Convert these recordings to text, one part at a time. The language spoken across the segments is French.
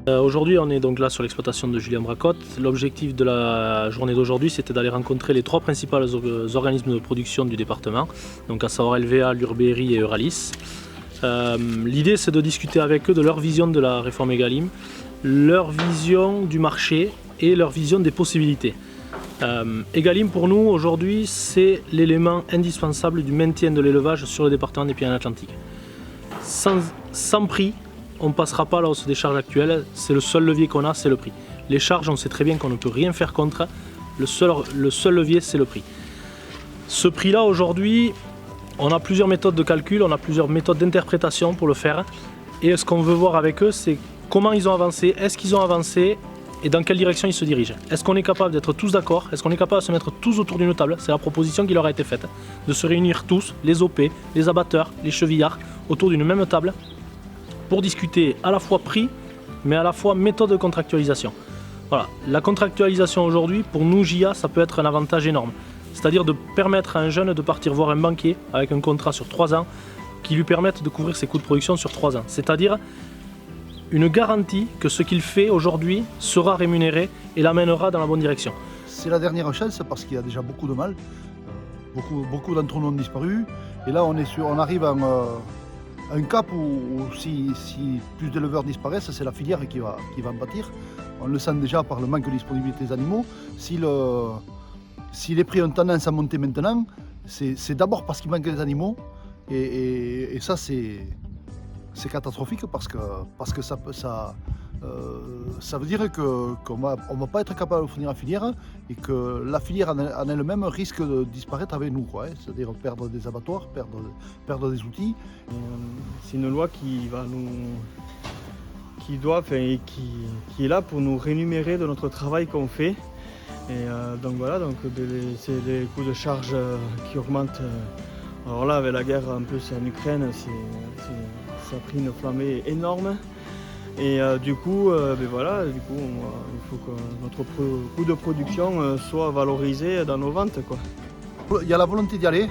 Aujourd'hui, on est donc là sur l'exploitation de Julien Bracotte. L'objectif de la journée d'aujourd'hui, c'était d'aller rencontrer les trois principaux organismes de production du département, donc à savoir LVA, l'Urbéry et Euralis. L'idée, c'est de discuter avec eux de leur vision de la réforme Egalim, leur vision du marché et leur vision des possibilités. Egalim, pour nous, aujourd'hui, c'est l'élément indispensable du maintien de l'élevage sur le département des Pyrénées-Atlantiques. Sans prix, on ne passera pas à la hausse des charges actuelles, c'est le seul levier qu'on a, c'est le prix. Les charges, on sait très bien qu'on ne peut rien faire contre, le seul levier, c'est le prix. Ce prix-là, aujourd'hui, on a plusieurs méthodes de calcul, on a plusieurs méthodes d'interprétation pour le faire. Et ce qu'on veut voir avec eux, c'est comment ils ont avancé, est-ce qu'ils ont avancé et dans quelle direction ils se dirigent. Est-ce qu'on est capable d'être tous d'accord? Est-ce qu'on est capable de se mettre tous autour d'une table? C'est la proposition qui leur a été faite, de se réunir tous, les OP, les abatteurs, les chevillards, autour d'une même table, pour discuter à la fois prix, mais à la fois méthode de contractualisation. Voilà. La contractualisation aujourd'hui, pour nous JA, ça peut être un avantage énorme. C'est-à-dire de permettre à un jeune de partir voir un banquier avec un contrat sur 3 ans qui lui permette de couvrir ses coûts de production sur 3 ans. C'est-à-dire une garantie que ce qu'il fait aujourd'hui sera rémunéré et l'amènera dans la bonne direction. C'est la dernière chance parce qu'il y a déjà beaucoup de mal. Beaucoup d'entre nous ont disparu. Et là, on arrive à un cap où si plus d'éleveurs disparaissent, c'est la filière qui va en pâtir. On le sent déjà par le manque de disponibilité des animaux. Si les prix ont tendance à monter maintenant, c'est d'abord parce qu'il manque des animaux. Et ça, c'est catastrophique parce que ça veut dire qu'on ne va pas être capable de fournir la filière et que la filière en elle-même risque de disparaître avec nous, c'est-à-dire perdre des abattoirs, perdre des outils. C'est une loi qui est là pour nous rémunérer de notre travail qu'on fait. Et donc voilà, c'est les coûts de charge qui augmentent. Alors là, avec la guerre en plus en Ukraine, ça a pris une flambée énorme. Et du coup, il faut que notre coût de production soit valorisé dans nos ventes, quoi. Il y a la volonté d'y aller.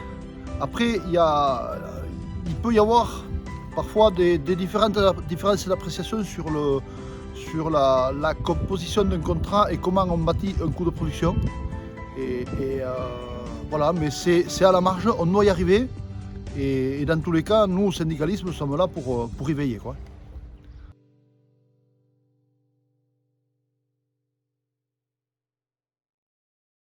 Après, il peut y avoir parfois des différences d'appréciation sur la composition d'un contrat et comment on bâtit un coût de production. Voilà, mais c'est à la marge, on doit y arriver. Et dans tous les cas, nous, au syndicalisme, nous sommes là pour y veiller, quoi.